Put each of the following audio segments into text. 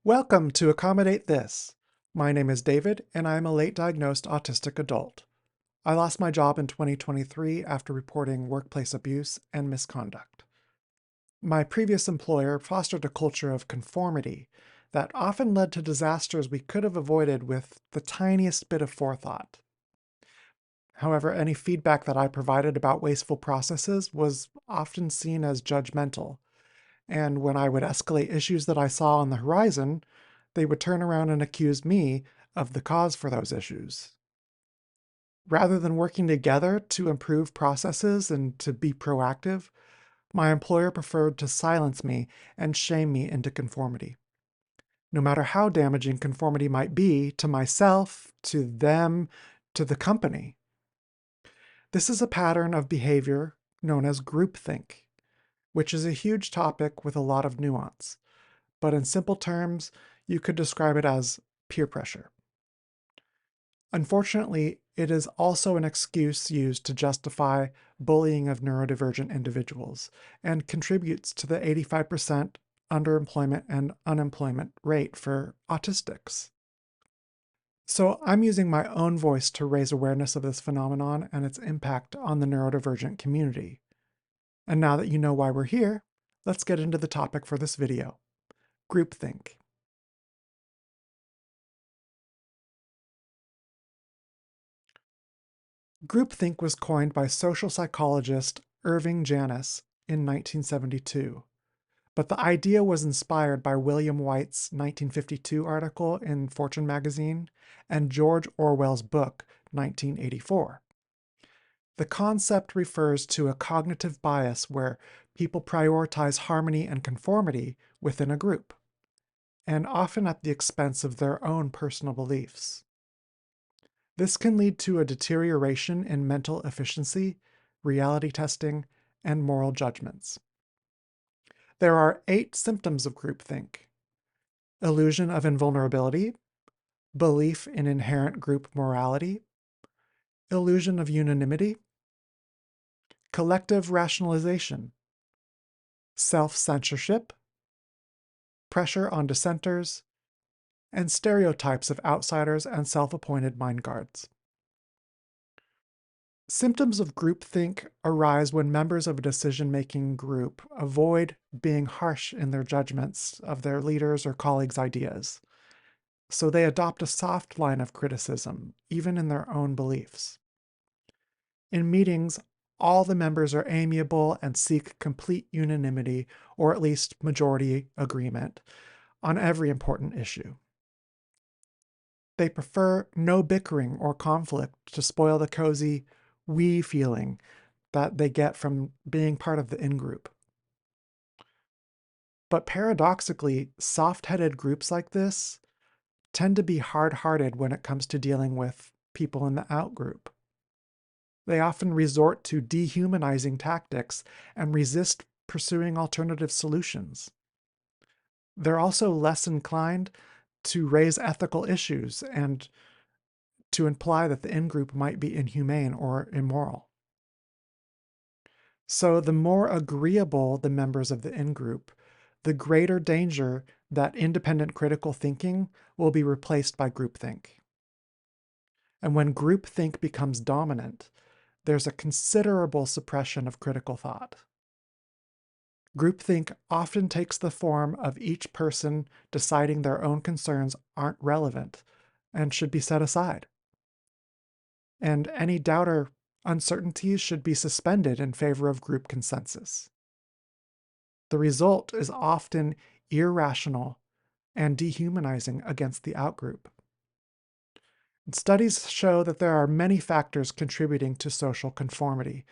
Welcome to Accommodate This. My name is David, and I am a late diagnosed autistic adult. I lost my job in 2023 after reporting workplace abuse and misconduct. My previous employer fostered a culture of conformity that often led to disasters we could have avoided with the tiniest bit of forethought. However, any feedback that I provided about wasteful processes was often seen as judgmental, and when I would escalate issues that I saw on the horizon, they would turn around and accuse me of the cause for those issues. Rather than working together to improve processes and to be proactive, my employer preferred to silence me and shame me into conformity. No matter how damaging conformity might be to myself, to them, to the company. This is a pattern of behavior known as groupthink, which is a huge topic with a lot of nuance. But in simple terms, you could describe it as peer pressure. Unfortunately, it is also an excuse used to justify bullying of neurodivergent individuals and contributes to the 85% underemployment and unemployment rate for autistics. So I'm using my own voice to raise awareness of this phenomenon and its impact on the neurodivergent community. And now that you know why we're here, let's get into the topic for this video: groupthink. Groupthink was coined by social psychologist Irving Janis in 1972, but the idea was inspired by William White's 1952 article in Fortune magazine and George Orwell's book, 1984. The concept refers to a cognitive bias where people prioritize harmony and conformity within a group, and often at the expense of their own personal beliefs. This can lead to a deterioration in mental efficiency, reality testing, and moral judgments. There are 8 symptoms of groupthink: illusion of invulnerability, belief in inherent group morality, illusion of unanimity, collective rationalization, self-censorship, pressure on dissenters, and stereotypes of outsiders and self-appointed mind guards. Symptoms of groupthink arise when members of a decision-making group avoid being harsh in their judgments of their leaders' or colleagues' ideas, so they adopt a soft line of criticism, even in their own beliefs. In meetings, all the members are amiable and seek complete unanimity, or at least majority agreement, on every important issue. They prefer no bickering or conflict to spoil the cozy we feeling that they get from being part of the in-group. But paradoxically, soft-headed groups like this tend to be hard-hearted when it comes to dealing with people in the out-group. They often resort to dehumanizing tactics and resist pursuing alternative solutions. They're also less inclined to raise ethical issues and to imply that the in-group might be inhumane or immoral. So the more agreeable the members of the in-group, the greater danger that independent critical thinking will be replaced by groupthink. And when groupthink becomes dominant, there's a considerable suppression of critical thought. Groupthink often takes the form of each person deciding their own concerns aren't relevant and should be set aside. And any doubt or uncertainties should be suspended in favor of group consensus. The result is often irrational and dehumanizing against the outgroup. Studies show that there are many factors contributing to social conformity.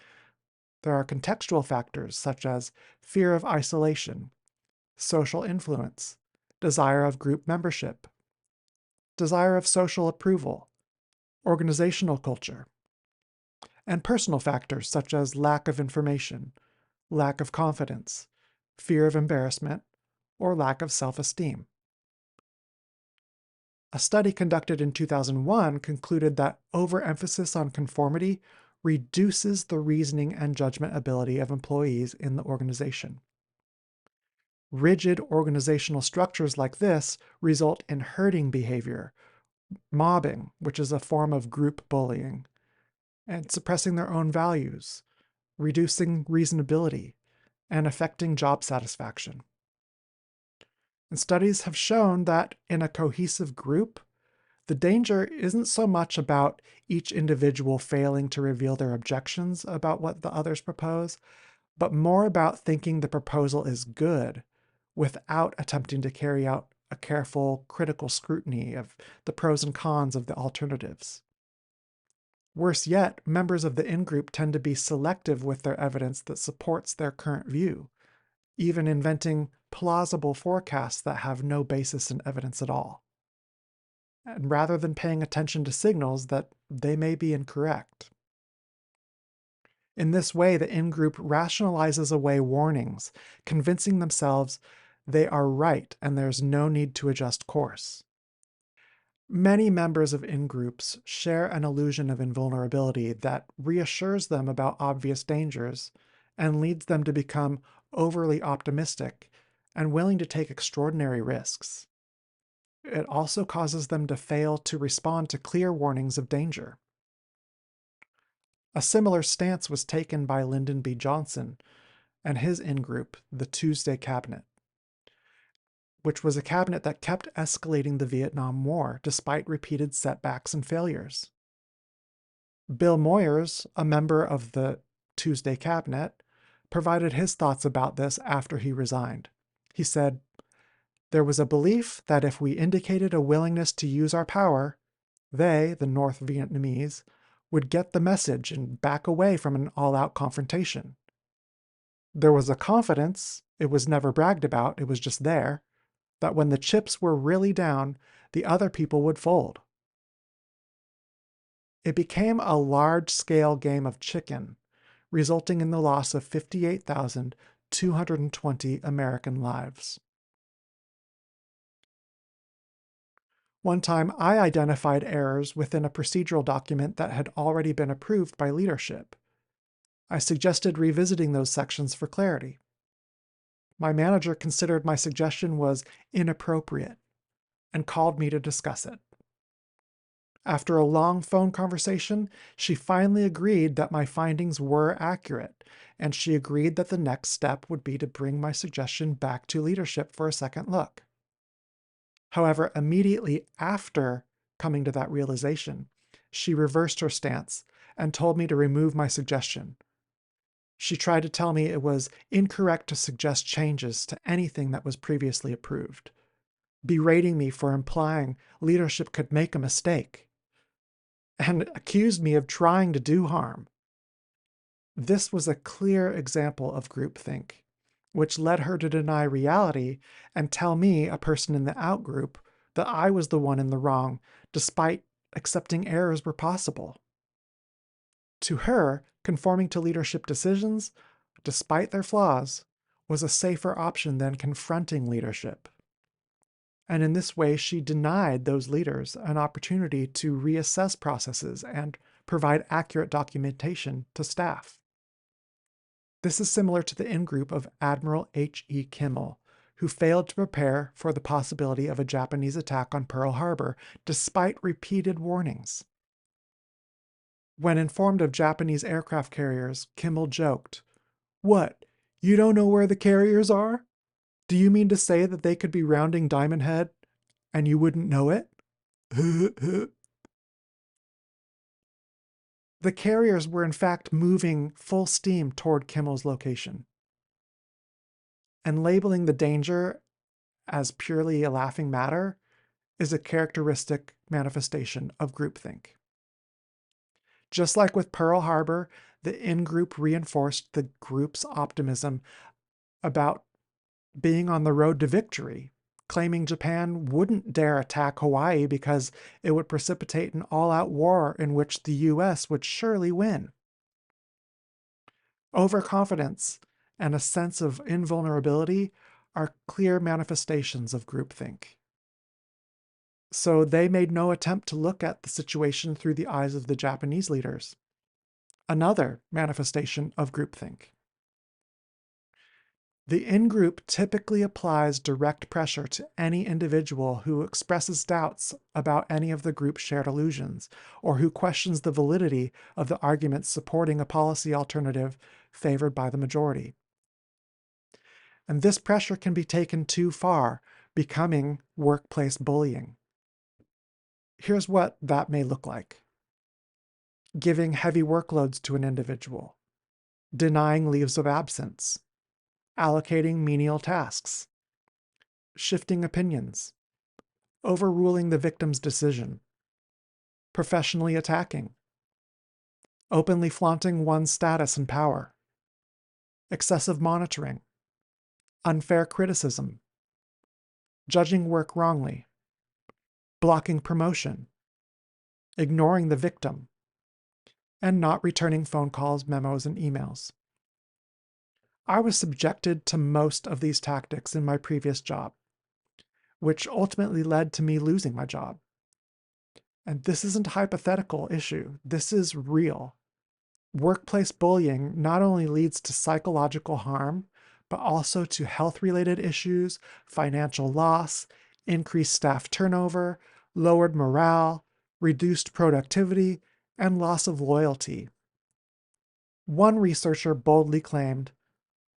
There are contextual factors such as fear of isolation, social influence, desire of group membership, desire of social approval, organizational culture, and personal factors such as lack of information, lack of confidence, fear of embarrassment, or lack of self-esteem. A study conducted in 2001 concluded that overemphasis on conformity reduces the reasoning and judgment ability of employees in the organization. Rigid organizational structures like this result in herding behavior, mobbing, which is a form of group bullying, and suppressing their own values, reducing reasonability, and affecting job satisfaction. And studies have shown that in a cohesive group, the danger isn't so much about each individual failing to reveal their objections about what the others propose, but more about thinking the proposal is good without attempting to carry out a careful, critical scrutiny of the pros and cons of the alternatives. Worse yet, members of the in-group tend to be selective with their evidence that supports their current view, even inventing plausible forecasts that have no basis in evidence at all. And rather than paying attention to signals that they may be incorrect. In this way, the in-group rationalizes away warnings, convincing themselves they are right and there's no need to adjust course. Many members of in-groups share an illusion of invulnerability that reassures them about obvious dangers and leads them to become overly optimistic and willing to take extraordinary risks. It also causes them to fail to respond to clear warnings of danger. A similar stance was taken by Lyndon B. Johnson and his in-group, the Tuesday Cabinet, which was a cabinet that kept escalating the Vietnam War despite repeated setbacks and failures. Bill Moyers, a member of the Tuesday Cabinet, provided his thoughts about this after he resigned. He said, "There was a belief that if we indicated a willingness to use our power, they, the North Vietnamese, would get the message and back away from an all-out confrontation. There was a confidence, it was never bragged about, it was just there, that when the chips were really down, the other people would fold. It became a large-scale game of chicken, resulting in the loss of 58,220 American lives." One time, I identified errors within a procedural document that had already been approved by leadership. I suggested revisiting those sections for clarity. My manager considered my suggestion was inappropriate and called me to discuss it. After a long phone conversation, she finally agreed that my findings were accurate, and she agreed that the next step would be to bring my suggestion back to leadership for a second look. However, immediately after coming to that realization, she reversed her stance and told me to remove my suggestion. She tried to tell me it was incorrect to suggest changes to anything that was previously approved, berating me for implying leadership could make a mistake, and accused me of trying to do harm. This was a clear example of groupthink, which led her to deny reality and tell me, a person in the outgroup, that I was the one in the wrong, despite accepting errors were possible. To her, conforming to leadership decisions, despite their flaws, was a safer option than confronting leadership. And in this way, she denied those leaders an opportunity to reassess processes and provide accurate documentation to staff. This is similar to the in-group of Admiral H.E. Kimmel, who failed to prepare for the possibility of a Japanese attack on Pearl Harbor despite repeated warnings. When informed of Japanese aircraft carriers, Kimmel joked, "What, you don't know where the carriers are? Do you mean to say that they could be rounding Diamond Head and you wouldn't know it?" The carriers were in fact moving full steam toward Kimmel's location. And labeling the danger as purely a laughing matter is a characteristic manifestation of groupthink. Just like with Pearl Harbor, the in-group reinforced the group's optimism about being on the road to victory, claiming Japan wouldn't dare attack Hawaii because it would precipitate an all-out war in which the US would surely win. Overconfidence and a sense of invulnerability are clear manifestations of groupthink. So they made no attempt to look at the situation through the eyes of the Japanese leaders. Another manifestation of groupthink. The in-group typically applies direct pressure to any individual who expresses doubts about any of the group's shared illusions, or who questions the validity of the arguments supporting a policy alternative favored by the majority. And this pressure can be taken too far, becoming workplace bullying. Here's what that may look like: giving heavy workloads to an individual, denying leaves of absence, allocating menial tasks, shifting opinions, overruling the victim's decision, professionally attacking, openly flaunting one's status and power, excessive monitoring, unfair criticism, judging work wrongly, blocking promotion, ignoring the victim, and not returning phone calls, memos, and emails. I was subjected to most of these tactics in my previous job, which ultimately led to me losing my job. And this isn't a hypothetical issue. This is real. Workplace bullying not only leads to psychological harm, but also to health-related issues, financial loss, increased staff turnover, lowered morale, reduced productivity, and loss of loyalty. One researcher boldly claimed,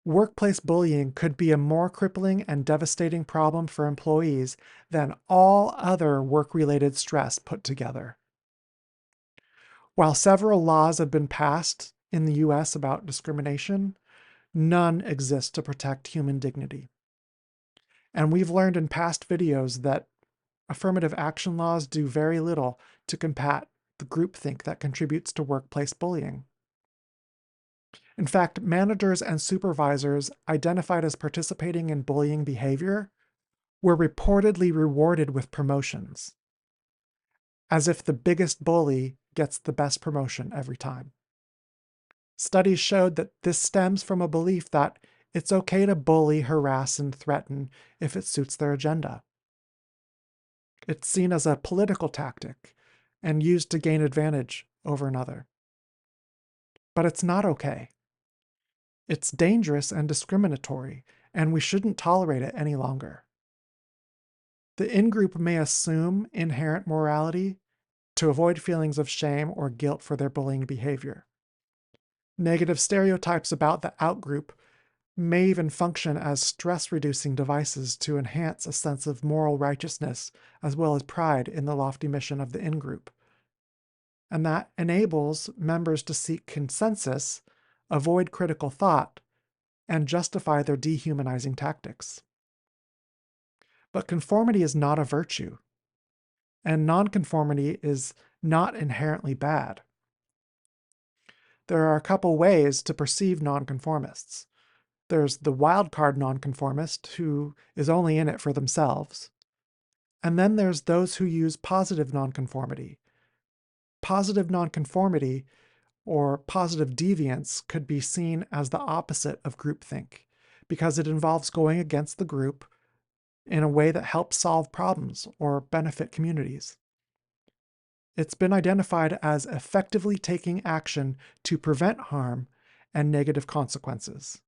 "Workplace bullying could be a more crippling and devastating problem for employees than all other work-related stress put together." While several laws have been passed in the US about discrimination, none exist to protect human dignity. And we've learned in past videos that affirmative action laws do very little to combat the groupthink that contributes to workplace bullying. In fact, managers and supervisors identified as participating in bullying behavior were reportedly rewarded with promotions, as if the biggest bully gets the best promotion every time. Studies showed that this stems from a belief that it's okay to bully, harass, and threaten if it suits their agenda. It's seen as a political tactic and used to gain advantage over another. But it's not okay. It's dangerous and discriminatory, and we shouldn't tolerate it any longer. The in-group may assume inherent morality to avoid feelings of shame or guilt for their bullying behavior. Negative stereotypes about the out-group may even function as stress-reducing devices to enhance a sense of moral righteousness as well as pride in the lofty mission of the in-group. And that enables members to seek consensus, avoid critical thought, and justify their dehumanizing tactics. But conformity is not a virtue, and nonconformity is not inherently bad. There are a couple ways to perceive nonconformists. There's the wildcard nonconformist who is only in it for themselves. And then there's those who use positive nonconformity. Positive nonconformity, or positive deviance, could be seen as the opposite of groupthink, because it involves going against the group in a way that helps solve problems or benefit communities. It's been identified as effectively taking action to prevent harm and negative consequences,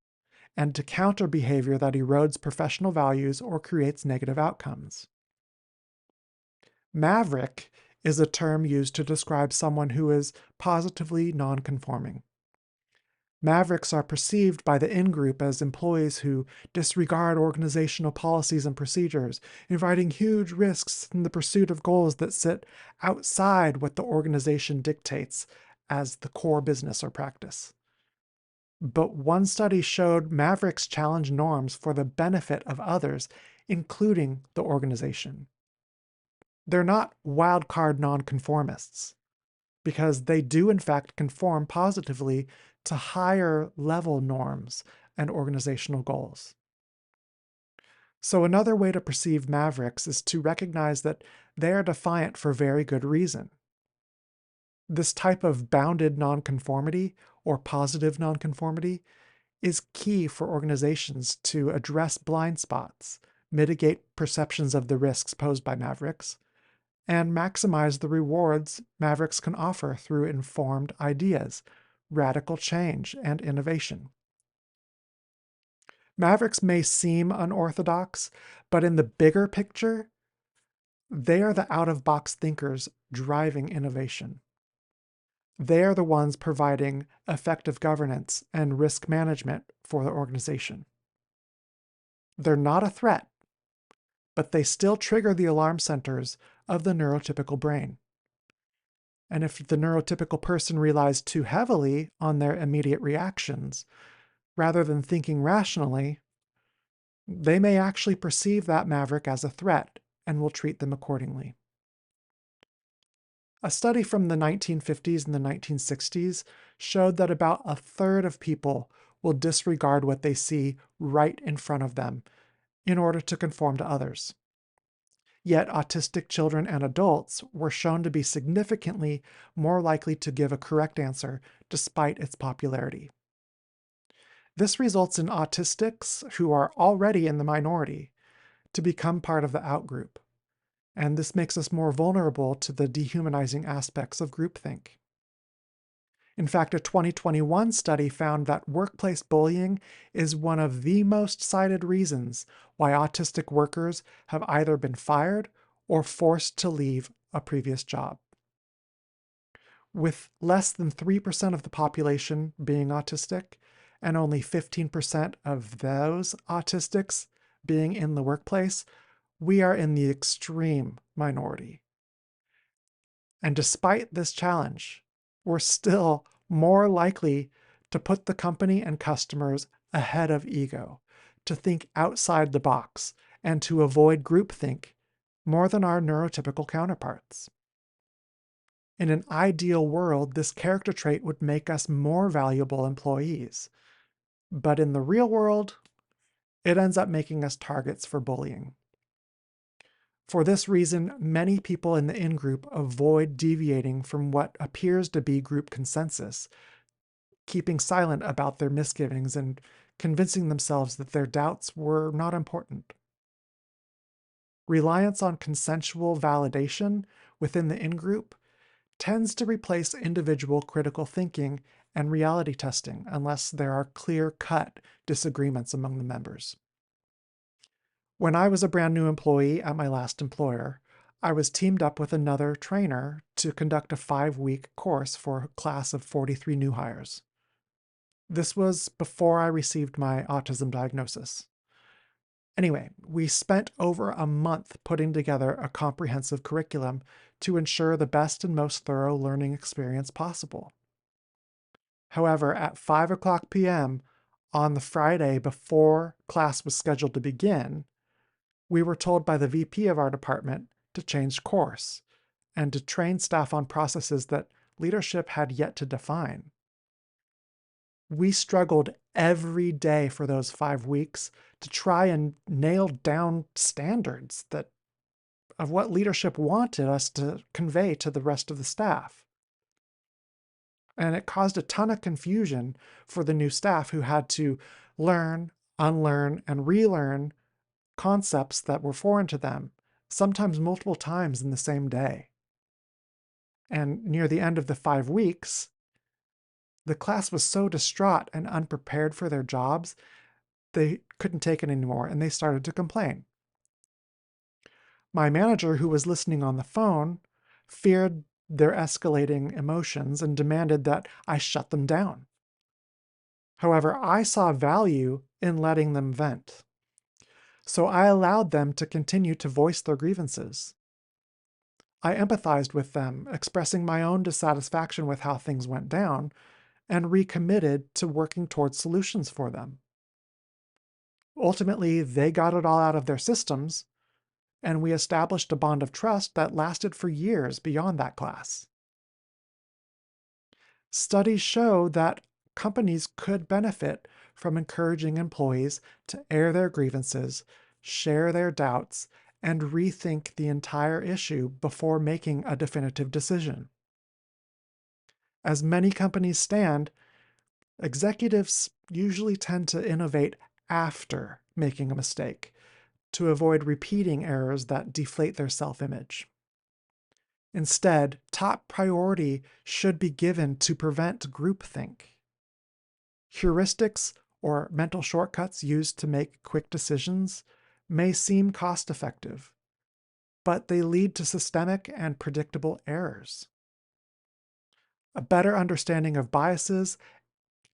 and to counter behavior that erodes professional values or creates negative outcomes. Maverick is a term used to describe someone who is positively nonconforming. Mavericks are perceived by the in-group as employees who disregard organizational policies and procedures, inviting huge risks in the pursuit of goals that sit outside what the organization dictates as the core business or practice. But one study showed Mavericks challenge norms for the benefit of others, including the organization. They're not wildcard nonconformists, because they do in fact conform positively to higher level norms and organizational goals. So another way to perceive mavericks is to recognize that they are defiant for very good reason. This type of bounded nonconformity or positive nonconformity is key for organizations to address blind spots, mitigate perceptions of the risks posed by mavericks, and maximize the rewards mavericks can offer through informed ideas, radical change, and innovation. Mavericks may seem unorthodox, but in the bigger picture, they are the out-of-box thinkers driving innovation. They are the ones providing effective governance and risk management for the organization. They're not a threat, but they still trigger the alarm centers of the neurotypical brain. And if the neurotypical person relies too heavily on their immediate reactions, rather than thinking rationally, they may actually perceive that maverick as a threat and will treat them accordingly. A study from the 1950s and the 1960s showed that about a third of people will disregard what they see right in front of them in order to conform to others. Yet autistic children and adults were shown to be significantly more likely to give a correct answer despite its popularity. This results in autistics, who are already in the minority, to become part of the outgroup. And this makes us more vulnerable to the dehumanizing aspects of groupthink. In fact, a 2021 study found that workplace bullying is one of the most cited reasons why autistic workers have either been fired or forced to leave a previous job. With less than 3% of the population being autistic, and only 15% of those autistics being in the workplace, we are in the extreme minority. And despite this challenge, we're still more likely to put the company and customers ahead of ego, to think outside the box, and to avoid groupthink more than our neurotypical counterparts. In an ideal world, this character trait would make us more valuable employees. But in the real world, it ends up making us targets for bullying. For this reason, many people in the in-group avoid deviating from what appears to be group consensus, keeping silent about their misgivings and convincing themselves that their doubts were not important. Reliance on consensual validation within the in-group tends to replace individual critical thinking and reality testing unless there are clear-cut disagreements among the members. When I was a brand new employee at my last employer, I was teamed up with another trainer to conduct a 5-week course for a class of 43 new hires. This was before I received my autism diagnosis. Anyway, we spent over a month putting together a comprehensive curriculum to ensure the best and most thorough learning experience possible. However, at 5 p.m. on the Friday before class was scheduled to begin, we were told by the VP of our department to change course and to train staff on processes that leadership had yet to define. We struggled every day for those 5 weeks to try and nail down standards of what leadership wanted us to convey to the rest of the staff. And it caused a ton of confusion for the new staff who had to learn, unlearn, and relearn concepts that were foreign to them, sometimes multiple times in the same day. And near the end of the 5 weeks, the class was so distraught and unprepared for their jobs, they couldn't take it anymore and they started to complain. My manager, who was listening on the phone, feared their escalating emotions and demanded that I shut them down. However, I saw value in letting them vent. So I allowed them to continue to voice their grievances. I empathized with them, expressing my own dissatisfaction with how things went down, and recommitted to working towards solutions for them. Ultimately, they got it all out of their systems, and we established a bond of trust that lasted for years beyond that class. Studies show that companies could benefit from encouraging employees to air their grievances, share their doubts, and rethink the entire issue before making a definitive decision. As many companies stand, executives usually tend to innovate after making a mistake to avoid repeating errors that deflate their self-image. Instead, top priority should be given to prevent groupthink. Heuristics or mental shortcuts used to make quick decisions may seem cost-effective, but they lead to systemic and predictable errors. A better understanding of biases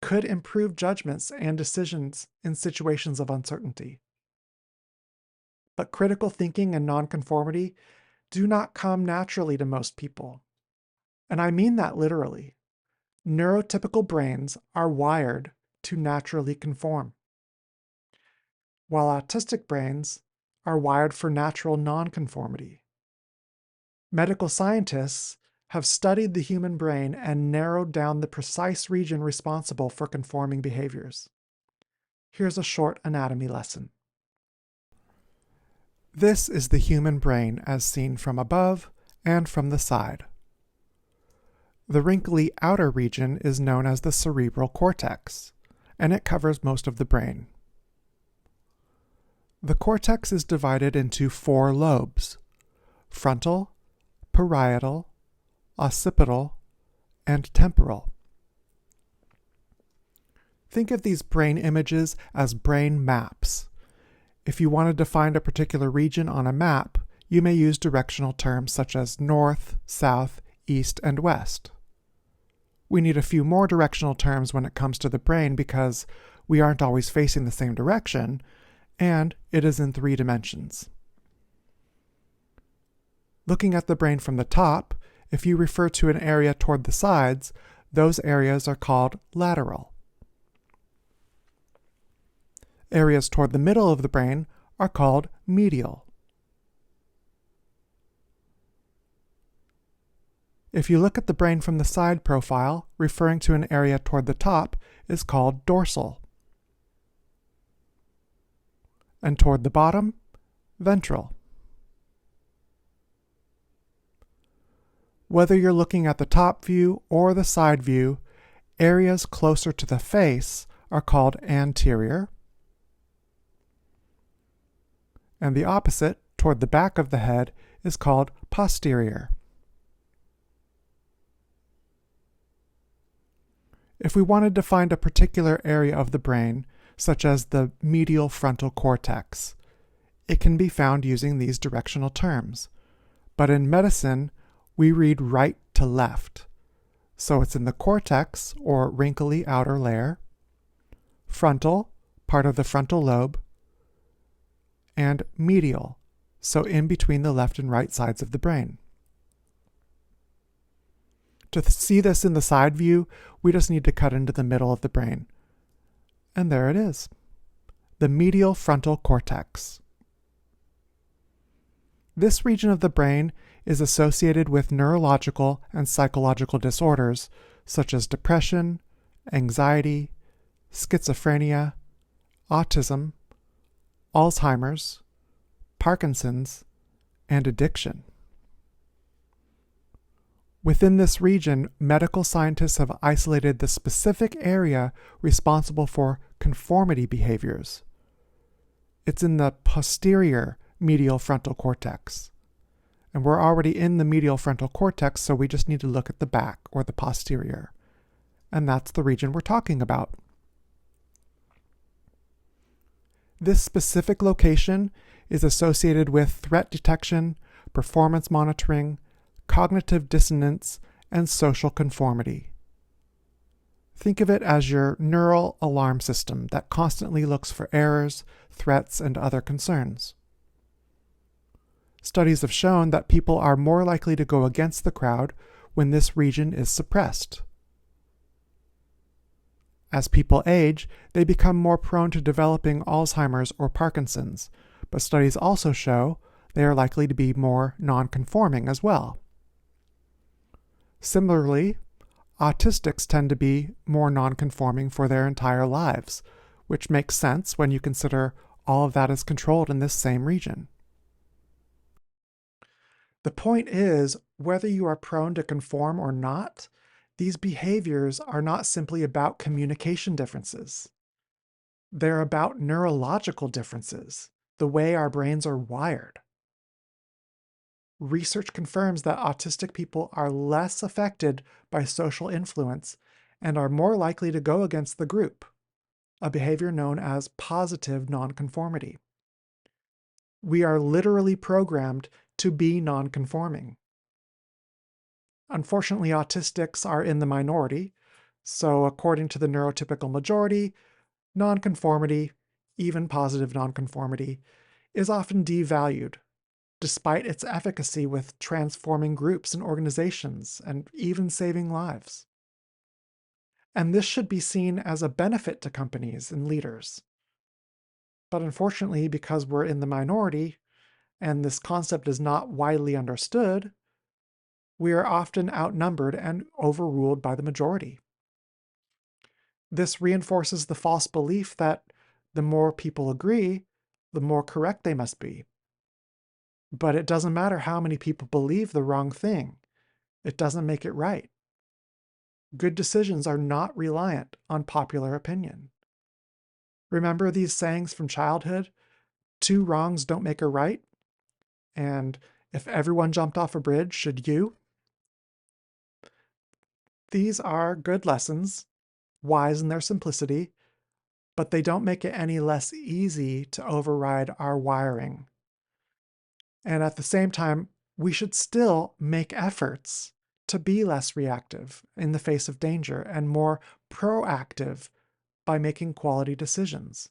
could improve judgments and decisions in situations of uncertainty. But critical thinking and nonconformity do not come naturally to most people. And I mean that literally. Neurotypical brains are wired to naturally conform, while autistic brains are wired for natural nonconformity. Medical scientists have studied the human brain and narrowed down the precise region responsible for conforming behaviors. Here's a short anatomy lesson. This is the human brain as seen from above and from the side. The wrinkly outer region is known as the cerebral cortex, and it covers most of the brain. The cortex is divided into 4 lobes: frontal, parietal, occipital, and temporal. Think of these brain images as brain maps. If you wanted to find a particular region on a map, you may use directional terms such as north, south, east, and west. We need a few more directional terms when it comes to the brain because we aren't always facing the same direction, and it is in 3 dimensions. Looking at the brain from the top, if you refer to an area toward the sides, those areas are called lateral. Areas toward the middle of the brain are called medial. If you look at the brain from the side profile, referring to an area toward the top is called dorsal. And toward the bottom, ventral. Whether you're looking at the top view or the side view, areas closer to the face are called anterior, and the opposite, toward the back of the head, is called posterior. If we wanted to find a particular area of the brain, such as the medial frontal cortex, it can be found using these directional terms. But in medicine, we read right to left. So it's in the cortex, or wrinkly outer layer, frontal, part of the frontal lobe, and medial, so in between the left and right sides of the brain. To see this in the side view, we just need to cut into the middle of the brain. And there it is, the medial frontal cortex. This region of the brain is associated with neurological and psychological disorders such as depression, anxiety, schizophrenia, autism, Alzheimer's, Parkinson's, and addiction. Within this region, medical scientists have isolated the specific area responsible for conformity behaviors. It's in the posterior medial frontal cortex. And we're already in the medial frontal cortex, so we just need to look at the back, or the posterior. And that's the region we're talking about. This specific location is associated with threat detection, performance monitoring, cognitive dissonance, and social conformity. Think of it as your neural alarm system that constantly looks for errors, threats, and other concerns. Studies have shown that people are more likely to go against the crowd when this region is suppressed. As people age, they become more prone to developing Alzheimer's or Parkinson's, but studies also show they are likely to be more non-conforming as well. Similarly, autistics tend to be more non-conforming for their entire lives, which makes sense when you consider all of that is controlled in this same region. The point is, whether you are prone to conform or not, these behaviors are not simply about communication differences. They're about neurological differences, the way our brains are wired. Research confirms that autistic people are less affected by social influence and are more likely to go against the group, a behavior known as positive nonconformity. We are literally programmed to be nonconforming. Unfortunately, autistics are in the minority, so according to the neurotypical majority, nonconformity, even positive nonconformity, is often devalued, despite its efficacy with transforming groups and organizations and even saving lives. And this should be seen as a benefit to companies and leaders. But unfortunately, because we're in the minority and this concept is not widely understood, we are often outnumbered and overruled by the majority. This reinforces the false belief that the more people agree, the more correct they must be. But it doesn't matter how many people believe the wrong thing. It doesn't make it right. Good decisions are not reliant on popular opinion. Remember these sayings from childhood? Two wrongs don't make a right, and if everyone jumped off a bridge, should you? These are good lessons, wise in their simplicity, but they don't make it any less easy to override our wiring. And at the same time, we should still make efforts to be less reactive in the face of danger and more proactive by making quality decisions.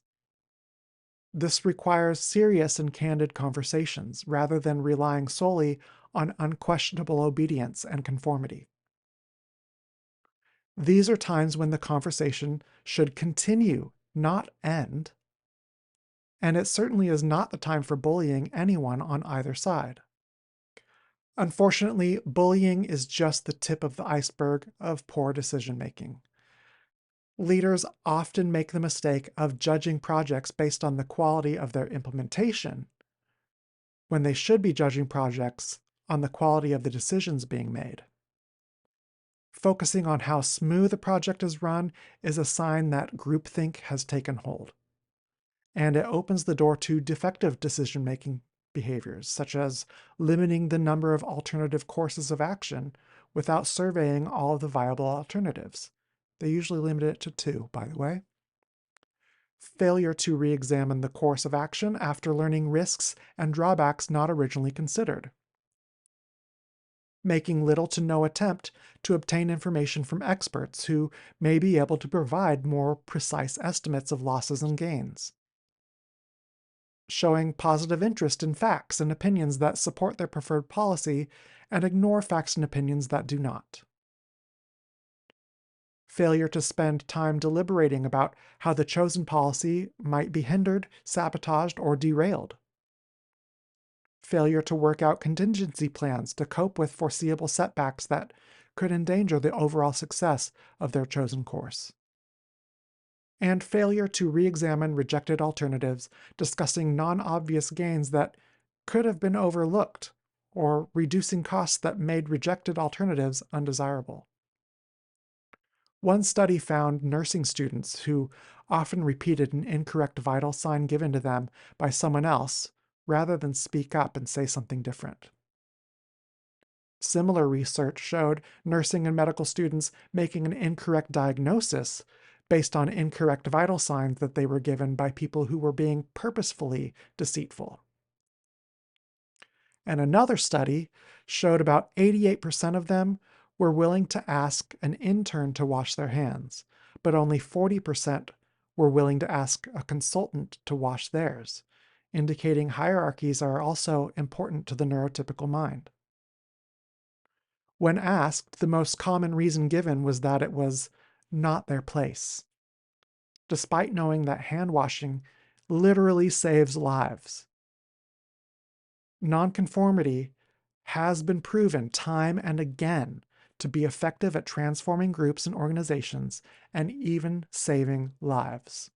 This requires serious and candid conversations rather than relying solely on unquestionable obedience and conformity. These are times when the conversation should continue, not end. And it certainly is not the time for bullying anyone on either side. Unfortunately, bullying is just the tip of the iceberg of poor decision making. Leaders often make the mistake of judging projects based on the quality of their implementation, when they should be judging projects on the quality of the decisions being made. Focusing on how smooth a project is run is a sign that groupthink has taken hold, and it opens the door to defective decision-making behaviors, such as limiting the number of alternative courses of action without surveying all of the viable alternatives. They usually limit it to 2, by the way. Failure to re-examine the course of action after learning risks and drawbacks not originally considered. Making little to no attempt to obtain information from experts who may be able to provide more precise estimates of losses and gains. Showing positive interest in facts and opinions that support their preferred policy and ignore facts and opinions that do not. Failure to spend time deliberating about how the chosen policy might be hindered, sabotaged, or derailed. Failure to work out contingency plans to cope with foreseeable setbacks that could endanger the overall success of their chosen course. And failure to re-examine rejected alternatives, discussing non-obvious gains that could have been overlooked, or reducing costs that made rejected alternatives undesirable. One study found nursing students who often repeated an incorrect vital sign given to them by someone else rather than speak up and say something different. Similar research showed nursing and medical students making an incorrect diagnosis based on incorrect vital signs that they were given by people who were being purposefully deceitful. And another study showed about 88% of them were willing to ask an intern to wash their hands, but only 40% were willing to ask a consultant to wash theirs, indicating hierarchies are also important to the neurotypical mind. When asked, the most common reason given was that it was not their place, despite knowing that hand washing literally saves lives. Nonconformity has been proven time and again to be effective at transforming groups and organizations and even saving lives.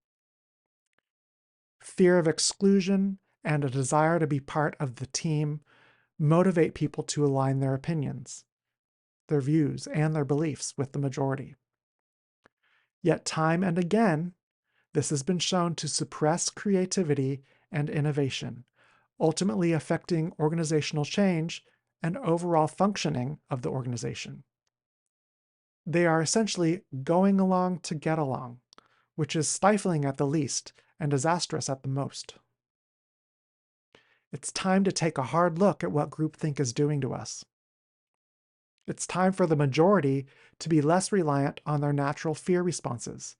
Fear of exclusion and a desire to be part of the team motivate people to align their opinions, their views, and their beliefs with the majority. Yet time and again, this has been shown to suppress creativity and innovation, ultimately affecting organizational change and overall functioning of the organization. They are essentially going along to get along, which is stifling at the least and disastrous at the most. It's time to take a hard look at what groupthink is doing to us. It's time for the majority to be less reliant on their natural fear responses.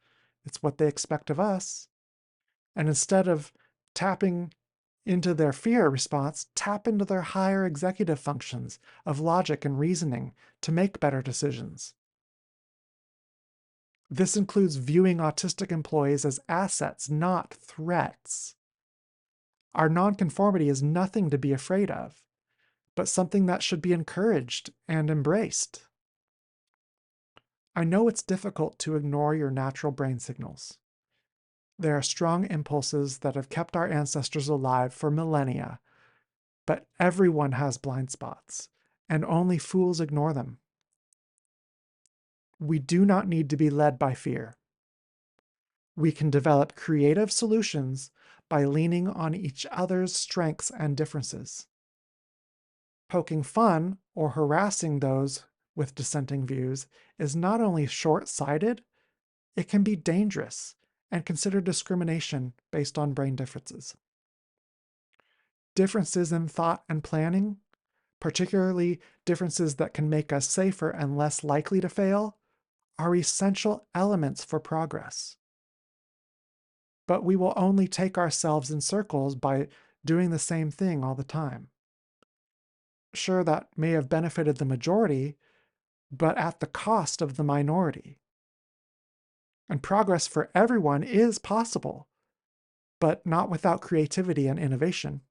It's what they expect of us. And instead of tapping into their fear response, tap into their higher executive functions of logic and reasoning to make better decisions. This includes viewing autistic employees as assets, not threats. Our nonconformity is nothing to be afraid of, but something that should be encouraged and embraced. I know it's difficult to ignore your natural brain signals. They are strong impulses that have kept our ancestors alive for millennia, but everyone has blind spots, and only fools ignore them. We do not need to be led by fear. We can develop creative solutions by leaning on each other's strengths and differences. Poking fun or harassing those with dissenting views is not only short-sighted, it can be dangerous and considered discrimination based on brain differences. Differences in thought and planning, particularly differences that can make us safer and less likely to fail, are essential elements for progress. But we will only take ourselves in circles by doing the same thing all the time. Sure, that may have benefited the majority, but at the cost of the minority. And progress for everyone is possible, but not without creativity and innovation.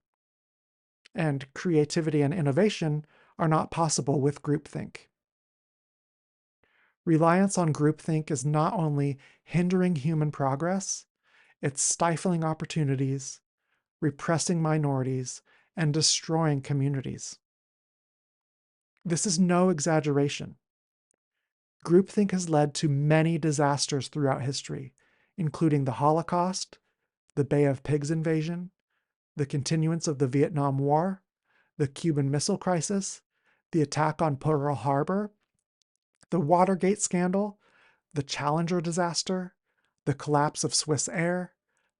And creativity and innovation are not possible with groupthink. Reliance on groupthink is not only hindering human progress, it's stifling opportunities, repressing minorities, and destroying communities. This is no exaggeration. Groupthink has led to many disasters throughout history, including the Holocaust, the Bay of Pigs invasion, the continuance of the Vietnam War, the Cuban Missile Crisis, the attack on Pearl Harbor, the Watergate scandal, the Challenger disaster, the collapse of Swiss Air,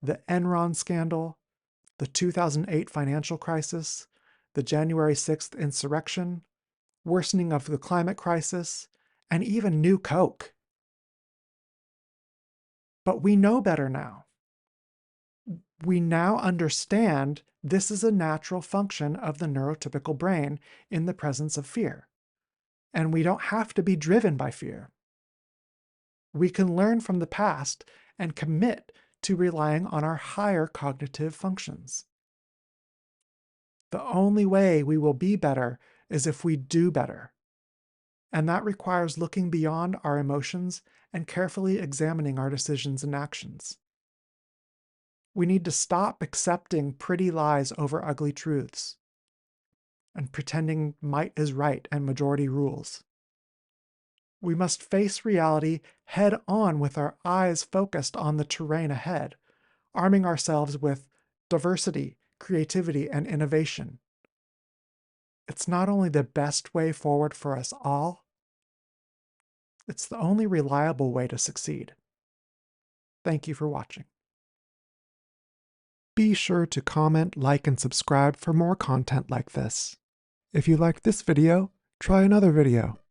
the Enron scandal, the 2008 financial crisis, the January 6th insurrection, worsening of the climate crisis, and even New Coke. But we know better now. We now understand this is a natural function of the neurotypical brain in the presence of fear. And we don't have to be driven by fear. We can learn from the past and commit to relying on our higher cognitive functions. The only way we will be better is if we do better. And that requires looking beyond our emotions and carefully examining our decisions and actions. We need to stop accepting pretty lies over ugly truths and pretending might is right and majority rules. We must face reality head on with our eyes focused on the terrain ahead, arming ourselves with diversity, creativity, and innovation. It's not only the best way forward for us all, it's the only reliable way to succeed. Thank you for watching. Be sure to comment, like, and subscribe for more content like this. If you liked this video, try another video.